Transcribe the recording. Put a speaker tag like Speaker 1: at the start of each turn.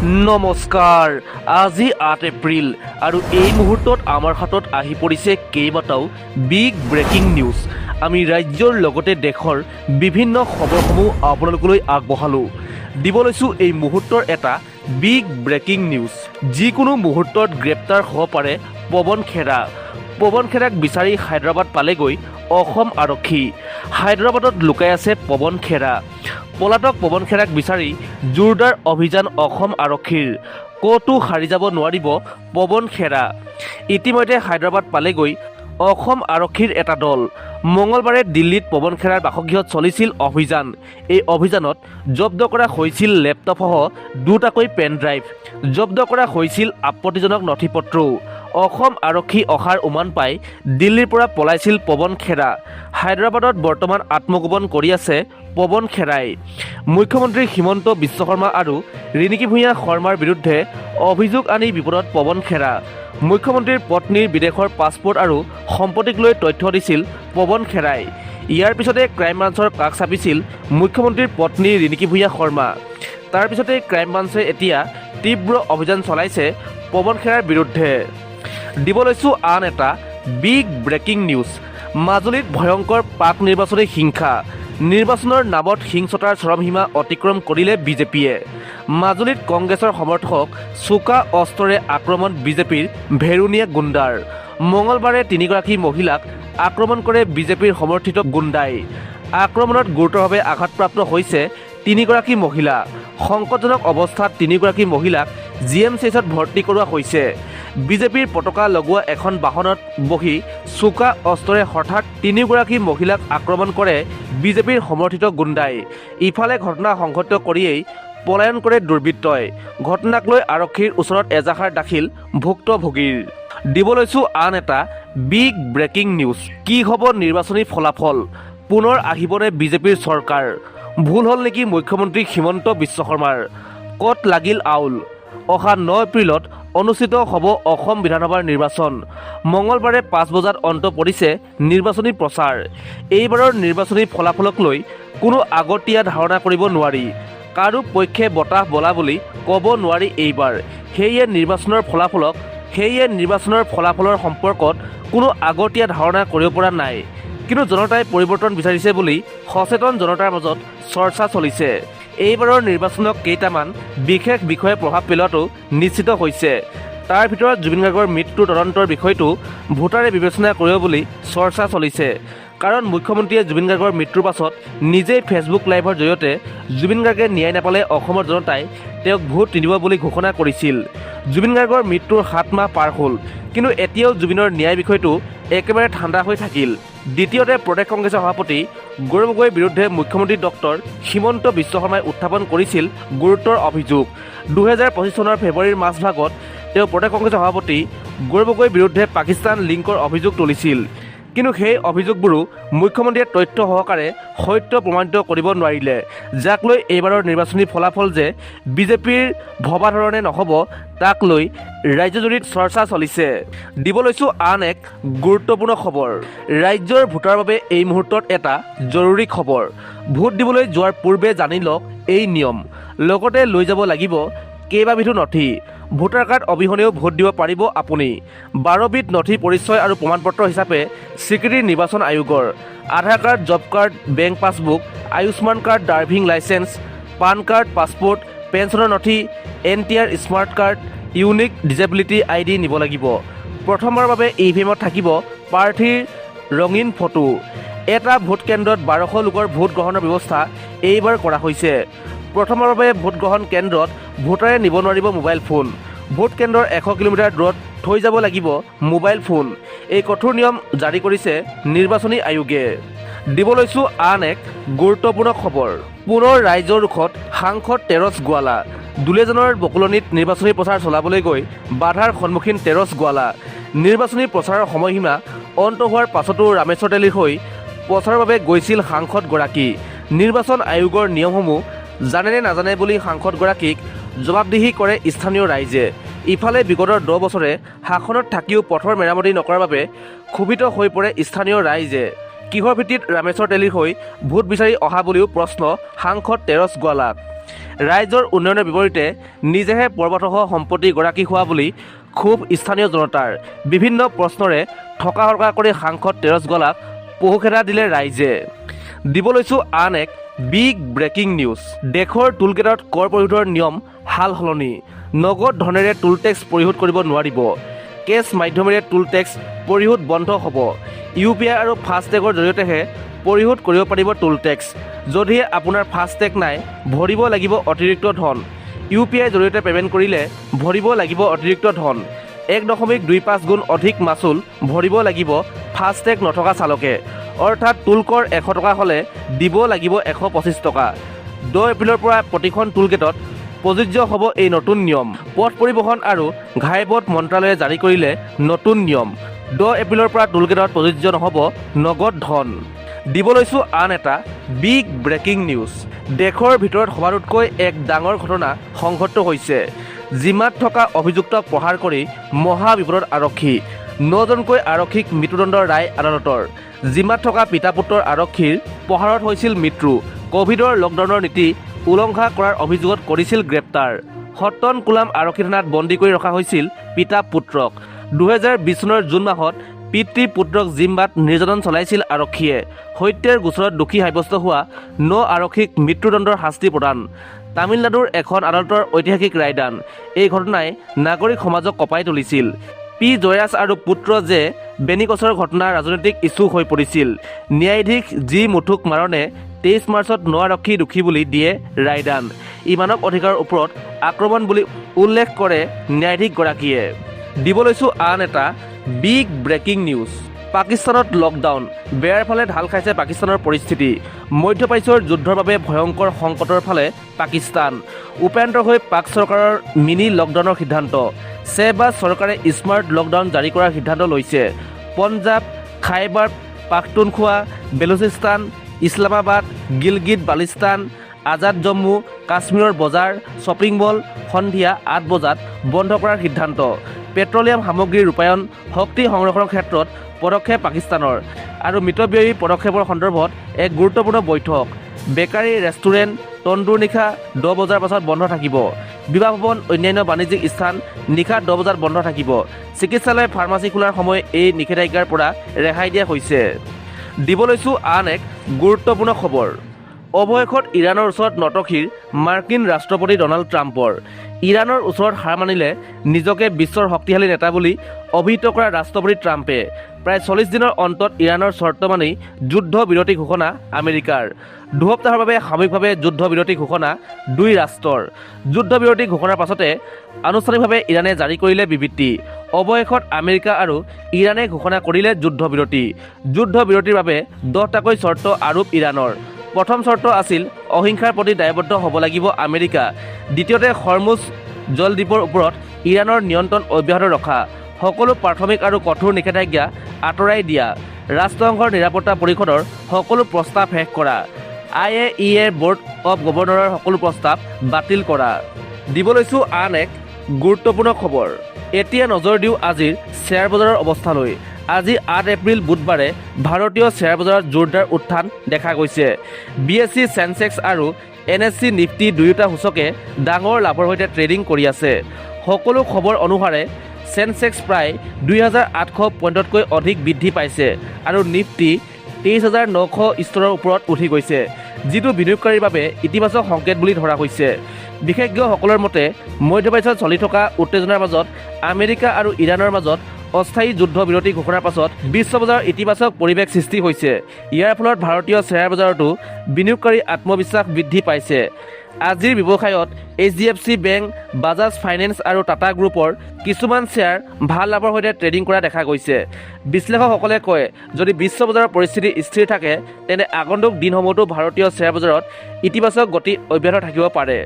Speaker 1: নমস্কাৰ। আজি 8 এপ্ৰিল আৰু এই মুহূৰ্তত আমাৰ হাতত আহি পৰিছে কেইবাটাও বিগ ব্ৰেকিং নিউজ। আমি ৰাজ্যৰ লগতে দেশৰ বিভিন্ন খবৰসমূহ আপোনালোকলৈ আগবঢ়ালোঁ। দিব লৈছোঁ এই মুহূৰ্তৰ এটা বিগ ব্ৰেকিং নিউজ। যিকোনো মুহূৰ্তত গ্ৰেপ্তাৰ হ'ব পাৰে পৱন খেৰা। পৱন খেৰাক বিচাৰি হায়দৰাবাদ পালেগৈ অসম আৰক্ষী। হায়দৰাবাদত লুকাই আছে পৱন খেৰা। পলাতক পৱন খেৰাক বিচাৰি জোৰদাৰ অভিযান অসম আৰক্ষীৰ। ক'তো সাৰি যাব নোৱাৰিব পৱন খেৰা। ইতিমধ্যে হায়দৰাবাদ পালেগৈ অসম আৰক্ষীৰ এটা দল। মঙলবাৰে দিল্লীত পৱন খেৰাৰ বাসগৃহত চলিছিল অভিযান। এই অভিযানত জব্দ কৰা হৈছিল লেপটপসহ দুটাকৈ পেনড্ৰাইভ। জব্দ কৰা হৈছিল আপত্তিজনক নথি পত্ৰও। অসম আৰক্ষী অহাৰ উমান পাই দিল্লীৰ পৰা পলাইছিল পৱন খেৰা। হায়দৰাবাদত বৰ্তমান আত্মগোপন কৰি আছে পৱন খেৰাই। মুখ্যমন্ত্ৰী হিমন্ত বিশ্ব শৰ্মা আৰু ৰিণিকী ভূঞা শৰ্মাৰ বিৰুদ্ধে অভিযোগ আনি বিপদত পৱন খেৰা। মুখ্যমন্ত্ৰীৰ পত্নীৰ বিদেশৰ পাছপোৰ্ট আৰু সম্পত্তিক লৈ তথ্য দিছিল পৱন খেৰাই। ইয়াৰ পিছতে ক্ৰাইম ব্ৰাঞ্চৰ কাষ চাপিছিল মুখ্যমন্ত্ৰীৰ পত্নী ৰিণিকী ভূঞা শৰ্মা। তাৰ পিছতে ক্ৰাইম ব্ৰাঞ্চে এতিয়া তীব্ৰ অভিযান চলাইছে পৱন খেৰাৰ বিৰুদ্ধে। দিব লৈছোঁ আন এটা বিগ ব্ৰেকিং নিউজ। মাজুলীত ভয়ংকৰ পাক নিৰ্বাচনী হিংসা। নিৰ্বাচনৰ নামত হিংসতাৰ চৰমসীমা অতিক্ৰম কৰিলে বিজেপিয়ে। মাজুলীত কংগ্ৰেছৰ সমৰ্থকক চোকা অস্ত্ৰৰে আক্ৰমণ বিজেপিৰ ভেৰুণীয়া গুণ্ডাৰ। মঙলবাৰে 3গৰাকী মহিলাক আক্ৰমণ কৰে বিজেপিৰ সমৰ্থিত গুণ্ডাই। আক্ৰমণত গুৰুতৰভাৱে আঘাতপ্ৰাপ্ত হৈছে 3গৰাকী মহিলা। সংকটজনক অৱস্থাত 3গৰাকী মহিলাক GMCHত ভৰ্তি কৰোৱা হৈছে। বিজেপিৰ পতাকা লগোৱা এখন বাহনত বহি চোকা অস্ত্ৰৰে হঠাৎ 3গৰাকী মহিলাক আক্ৰমণ কৰে বিজেপিৰ সমৰ্থিত গুণ্ডাই। ইফালে ঘটনা সংঘটিত কৰিয়েই পলায়ন কৰে দুৰ্বৃত্তই। ঘটনাক লৈ আৰক্ষীৰ ওচৰত এজাহাৰ দাখিল ভুক্তভোগীৰ। দিব লৈছোঁ আন এটা বিগ ব্ৰেকিং নিউজ। কি হ'ব নিৰ্বাচনী ফলাফল? পুনৰ আহিবনে বিজেপিৰ চৰকাৰ? ভুল হ'ল নেকি মুখ্যমন্ত্ৰী হিমন্ত বিশ্ব শৰ্মাৰ? ক'ত লাগিল আউল? অহা 9 এপ্ৰিলত অনুষ্ঠিত হ'ব অসম বিধানসভাৰ নিৰ্বাচন। মঙলবাৰে 5 বজাত অন্ত পৰিছে নিৰ্বাচনী প্ৰচাৰ। এইবাৰৰ নিৰ্বাচনী ফলাফলক লৈ কোনো আগতীয়া ধাৰণা কৰিব নোৱাৰি। কাৰো পক্ষে বতাহ বলা বুলি ক'ব নোৱাৰি এইবাৰ। সেয়ে নিৰ্বাচনৰ ফলাফলৰ সম্পৰ্কত কোনো আগতীয়া ধাৰণা কৰিব পৰা নাই। কিন্তু জনতাই পৰিৱৰ্তন বিচাৰিছে বুলি সচেতন জনতাৰ মাজত চৰ্চা চলিছে। এইবাৰৰ নিৰ্বাচনক কেইটামান বিশেষ বিষয়ে প্ৰভাৱ পেলোৱাটো নিশ্চিত হৈছে। তাৰ ভিতৰত জুবিন গাৰ্গৰ মৃত্যুৰ তদন্তৰ বিষয়টো ভোটাৰে বিবেচনা কৰিব বুলি চৰ্চা চলিছে। কাৰণ মুখ্যমন্ত্ৰীয়ে জুবিন গাৰ্গৰ মৃত্যুৰ পাছত নিজেই ফেচবুক লাইভৰ জৰিয়তে জুবিন গাৰ্গে ন্যায় নাপালে অসমৰ জনতাই তেওঁক ভোট নিদিব বুলি ঘোষণা কৰিছিল। জুবিন গাৰ্গৰ মৃত্যুৰ 7 মাহ পাৰ হ'ল, কিন্তু এতিয়াও জুবিনৰ ন্যায় বিষয়টো একেবাৰে ঠাণ্ডা হৈ থাকিল। দ্বিতীয়তে প্ৰদেশ কংগ্ৰেছৰ সভাপতি গৌৰৱ গগৈৰ বিৰুদ্ধে মুখ্যমন্ত্ৰী ডক্টৰ হিমন্ত বিশ্ব শৰ্মাই উত্থাপন কৰিছিল গুৰুতৰ অভিযোগ। 2025 চনৰ ফেব্ৰুৱাৰীৰ মাজভাগত তেওঁ প্ৰদেশ কংগ্ৰেছৰ সভাপতি গৌৰৱ গগৈৰ বিৰুদ্ধে পাকিস্তান লিংকৰ অভিযোগ তুলিছিল। কিন্তু সেই অভিযোগবোৰো মুখ্যমন্ত্ৰীয়ে তথ্য সহকাৰে সত্য প্ৰমাণিত কৰিব নোৱাৰিলে, যাক লৈ এইবাৰৰ নিৰ্বাচনী ফলাফল যে বিজেপিৰ ভবা ধৰণে নহ'ব তাক লৈ ৰাজ্যজুৰি চৰ্চা চলিছে। দিব লৈছোঁ আন এক গুৰুত্বপূৰ্ণ খবৰ। ৰাজ্যৰ ভোটাৰৰ বাবে এই মুহূৰ্তত এটা জৰুৰী খবৰ। ভোট দিবলৈ যোৱাৰ পূৰ্বে জানি লওক এই নিয়ম। লগতে লৈ যাব লাগিব কেইবাবিধো নথি। ভোটাৰ কাৰ্ড অবিহনেও ভোট দিব পাৰিব আপুনি। 12 বিধ নথি পৰিচয় আৰু প্ৰমাণপত্ৰ হিচাপে স্বীকৃতি নিৰ্বাচন আয়োগৰ। Aadhaar card, job card, bank passbook, Ayushman card, driving licence, PAN card, passport, পেঞ্চনৰ নথি, NTR smart card, unique disability ID নিব লাগিব। প্ৰথমবাৰৰ বাবে EVM-ত থাকিব প্ৰাৰ্থীৰ ৰঙীন ফটো। এটা ভোট কেন্দ্ৰত 1200 লোকৰ ভোট গ্ৰহণৰ ব্যৱস্থা এইবাৰ কৰা হৈছে। প্ৰথমৰ বাবে ভোটগ্ৰহণ কেন্দ্ৰত ভোটাৰে নিব নোৱাৰিব মোবাইল ফোন। ভোট কেন্দ্ৰৰ 100 কিলোমিটাৰ দূৰত থৈ যাব লাগিব মোবাইল ফোন। এই কঠোৰ নিয়ম জাৰি কৰিছে নিৰ্বাচনী আয়োগে। দিব লৈছোঁ আন এক গুৰুত্বপূৰ্ণ খবৰ। পুনৰ ৰাইজৰ ৰোষত সাংসদ তেৰছ গোৱালা। দুলেজনৰ বকুলনিত নিৰ্বাচনী প্ৰচাৰ চলাবলৈ গৈ বাধাৰ সন্মুখীন তেৰছ গোৱালা। নিৰ্বাচনী প্ৰচাৰৰ সময়সীমা অন্ত হোৱাৰ পাছতো ৰামেশ্বৰ তেলীৰ হৈ প্ৰচাৰৰ বাবে গৈছিল সাংসদগৰাকী। নিৰ্বাচন আয়োগৰ নিয়মসমূহ জানে নে নাজানে বুলি সাংসদগৰাকীক জবাবদিহি কৰে স্থানীয় ৰাইজে। ইফালে বিগত 10 বছৰে শাসনত থাকিও পথৰ মেৰামতি নকৰাৰ বাবে ক্ষোভিত হৈ পৰে স্থানীয় ৰাইজে। কিহৰ ভিত্তিত ৰামেশ্বৰ তেলীৰ হৈ ভোট বিচাৰি অহা বুলিও প্ৰশ্ন সাংসদ তেৰছ গোৱালাক। ৰাইজৰ উন্নয়নৰ বিপৰীতে নিজেহে পৰ্বতসহ সম্পত্তি গৰাকী হোৱা বুলি খুব স্থানীয় জনতাৰ বিভিন্ন প্ৰশ্নৰে থকা হৰকা কৰি সাংসদ তেৰছ গলাক পহুখেদা দিলে ৰাইজে। দিব লৈছোঁ আন এক বিগ ব্ৰেকিং নিউজ। দেশৰ টোলগেটত কৰ পৰিশোধৰ নিয়ম সাল সলনি। নগদ ধনেৰে টোল টেক্স পৰিশোধ কৰিব নোৱাৰিব। কেছ মাধ্যমেৰে টোল টেক্স পৰিশোধ বন্ধ হ'ব। UPI আৰু ফাষ্টেগৰ জৰিয়তেহে পৰিশোধ কৰিব পাৰিব টোল টেক্স। যদিহে আপোনাৰ ফাষ্টেগ নাই, ভৰিব লাগিব অতিৰিক্ত ধন। UPI জৰিয়তে পে'মেণ্ট কৰিলে ভৰিব লাগিব অতিৰিক্ত ধন। 1.25 গুণ অধিক মাচুল ভৰিব লাগিব ফাষ্টেগ নথকা চালকে। অৰ্থাৎ টোল কৰ 100 টকা হ'লে দিব লাগিব 125 টকা। 10 এপ্ৰিলৰ পৰা প্ৰতিখন টোল গেটত প্ৰযোজ্য হ'ব এই নতুন নিয়ম। পথ পৰিবহণ আৰু ঘাইপথ মন্ত্ৰালয়ে জাৰি কৰিলে নতুন নিয়ম। 10 এপ্ৰিলৰ পৰা টোল গেটত প্ৰযোজ্য নহ'ব নগদ ধন। দিব লৈছোঁ আন এটা বিগ ব্ৰেকিং নিউজ। দেশৰ ভিতৰত সবাতোতকৈ এক ডাঙৰ ঘটনা সংঘটিত হৈছে। জিমাত থকা অভিযুক্তক প্ৰহাৰ কৰি মহা বিপদত আৰক্ষী। 9জনকৈ আৰক্ষীক মৃত্যুদণ্ডৰ ৰায় আদালতৰ। জিমাত থকা পিতা পুত্ৰৰ আৰক্ষীৰ প্ৰহাৰত হৈছিল মৃত্যু। ক'ভিডৰ লকডাউনৰ নীতি উলংঘা কৰাৰ অভিযোগত কৰিছিল গ্ৰেপ্তাৰ। হটন কুলাম আৰক্ষী থানাত বন্দী কৰি ৰখা হৈছিল পিতা পুত্ৰক। 2020 চনৰ জুন মাহত পিতৃ পুত্ৰক জিম্বাত নিৰ্যাতন চলাইছিল আৰক্ষীয়ে। হত্যাৰ গোচৰত দোষী সাব্যস্ত হোৱা 9 আৰক্ষীক মৃত্যুদণ্ডৰ শাস্তি প্ৰদান। তামিলনাডুৰ এখন আদালতৰ ঐতিহাসিক ৰায়দান। এই ঘটনাই নাগৰিক সমাজক কঁপাই তুলিছিল। পি জয়াছ আৰু পুত্ৰ জে বেনিকছৰ ঘটনা ৰাজনৈতিক ইছ্যু হৈ পৰিছিল। ন্যায়াধীশ জি মুথুকুমাৰনে 23 মাৰ্চত 9 আৰক্ষী দোষী বুলি দিয়ে ৰায়দান। ই মানৱ অধিকাৰৰ ওপৰত আক্ৰমণ বুলি উল্লেখ কৰে ন্যায়াধীশগৰাকীয়ে। দিব লৈছোঁ আন এটা বিগ ব্ৰেকিং নিউজ। পাকিস্তানত লকডাউন। বেয়াৰ ফালে ঢাল খাইছে পাকিস্তানৰ পৰিস্থিতি। মধ্যপ্ৰাচ্যৰ যুদ্ধৰ বাবে ভয়ংকৰ সংকটৰ ফালে পাকিস্তান। উপায়ন্তৰ হৈ পাক চৰকাৰৰ মিনি লকডাউনৰ সিদ্ধান্ত। শ্বেহবাজ চৰকাৰে স্মাৰ্ট লকডাউন জাৰি কৰাৰ সিদ্ধান্ত লৈছে। পঞ্জাৱ, খাইবাৰ পাখতুনখোৱা, বেলুচিস্তান, ইছলামাবাদ, গিলগিট বাল্টিস্তান, আজাদ জম্মু কাশ্মীৰৰ বজাৰ, শ্বপিং মল সন্ধিয়া 8 বজাত বন্ধ কৰাৰ সিদ্ধান্ত। পেট্ৰলিয়াম সামগ্ৰীৰ ৰূপায়ণ, শক্তি সংৰক্ষণৰ ক্ষেত্ৰত পদক্ষেপ পাকিস্তানৰ আৰু মিতব্যয়ী পদক্ষেপৰ সন্দৰ্ভত এক গুৰুত্বপূৰ্ণ বৈঠক। বেকাৰী, ৰেষ্টুৰেণ্ট, তন্দুৰ নিশা 10 বজাৰ পাছত বন্ধ থাকিব। বিবাহ ভৱন, অন্যান্য বাণিজ্যিক স্থান নিশা 10 বজাত বন্ধ থাকিব। চিকিৎসালয়, ফাৰ্মাচী খোলাৰ সময় এই নিষেধাজ্ঞাৰ পৰা ৰেহাই দিয়া হৈছে। দিব লৈছোঁ আন এক গুৰুত্বপূৰ্ণ খবৰ। অৱশেষত ইৰাণৰ ওচৰত নতশিৰ মাৰ্কিন ৰাষ্ট্ৰপতি ডনাল্ড ট্ৰাম্পৰ। ইৰাণৰ ওচৰত হাৰ মানিলে নিজকে বিশ্বৰ শক্তিশালী নেতা বুলি অভিহিত কৰা ৰাষ্ট্ৰপতি ট্ৰাম্পে প্ৰায় 40 দিনৰ অন্তত ইৰাণৰ চৰ্ত মানি যুদ্ধ বিৰতি ঘোষণা আমেৰিকাৰ। 2 সপ্তাহৰ বাবে সাময়িকভাৱে যুদ্ধ বিৰতি ঘোষণা 2 ৰাষ্ট্ৰৰ। যুদ্ধ বিৰতি ঘোষণাৰ পাছতে আনুষ্ঠানিকভাৱে ইৰাণে জাৰি কৰিলে বিবৃতি। অৱশেষত আমেৰিকা আৰু ইৰাণে ঘোষণা কৰিলে যুদ্ধ বিৰতি। যুদ্ধ বিৰতিৰ বাবে 10টাকৈ চৰ্ত আৰোপ ইৰাণৰ। প্ৰথম চৰ্ত আছিল অহিংসাৰ প্ৰতি দায়বদ্ধ হ'ব লাগিব আমেৰিকা। দ্বিতীয়তে হৰমুজ জলদ্বীপৰ ওপৰত ইৰাণৰ নিয়ন্ত্ৰণ অব্যাহত ৰখা। সকলো প্ৰাথমিক আৰু কঠোৰ নিষেধাজ্ঞা আঁতৰাই দিয়া। ৰাষ্ট্ৰসংঘৰ নিৰাপত্তা পৰিষদৰ সকলো প্ৰস্তাৱ শেষ কৰা। IAEA বৰ্ড অৱ গভৰ্ণৰৰ সকলো প্ৰস্তাৱ বাতিল কৰা। দিব লৈছোঁ আন এক গুৰুত্বপূৰ্ণ খবৰ। এতিয়া নজৰ দিওঁ আজিৰ শ্বেয়াৰ বজাৰৰ অৱস্থালৈ। আজি 8 এপ্ৰিল বুধবাৰে ভাৰতীয় শ্বেয়াৰ বজাৰত জোৰদাৰ উত্থান দেখা গৈছে। BSE, চেনচেক্স আৰু NSE নিফটি দুয়োটা সূচকে ডাঙৰ লাভৰ সৈতে ট্ৰেডিং কৰি আছে। সকলো খবৰ অনুসাৰে চেনচেক্স প্ৰায় 2800 পইণ্টতকৈ অধিক বৃদ্ধি পাইছে আৰু নিফটি 23900 স্তৰৰ ওপৰত উঠি গৈছে, যিটো বিনিয়োগকাৰীৰ বাবে ইতিবাচক সংকেত বুলি ধৰা হৈছে। বিশেষজ্ঞসকলৰ মতে মধ্যপ্ৰাচ্যত চলি থকা উত্তেজনাৰ মাজত আমেৰিকা আৰু ইৰাণৰ মাজত অস্থায়ী যুদ্ধ বিৰতি ঘোষণাৰ পাছত বিশ্ব বজাৰৰ ইতিবাচক পৰিৱেশ সৃষ্টি হৈছে। ইয়াৰ ফলত ভাৰতীয় শ্বেয়াৰ বজাৰতো বিনিয়োগকাৰীৰ আত্মবিশ্বাস বৃদ্ধি পাইছে। আজিৰ ব্যৱসায়ত HDFC বেংক, বাজাজ ফাইনেন্স আৰু টাটা গ্ৰুপৰ কিছুমান শ্বেয়াৰ ভাল লাভৰ সৈতে ট্ৰেডিং কৰা দেখা গৈছে। বিশ্লেষকসকলে কয়, যদি বিশ্ব বজাৰৰ পৰিস্থিতি স্থিৰ থাকে তেন্তে আগন্তুক দিনসমূহতো ভাৰতীয় শ্বেয়াৰ বজাৰত ইতিবাচক গতি অব্যাহত থাকিব পাৰে।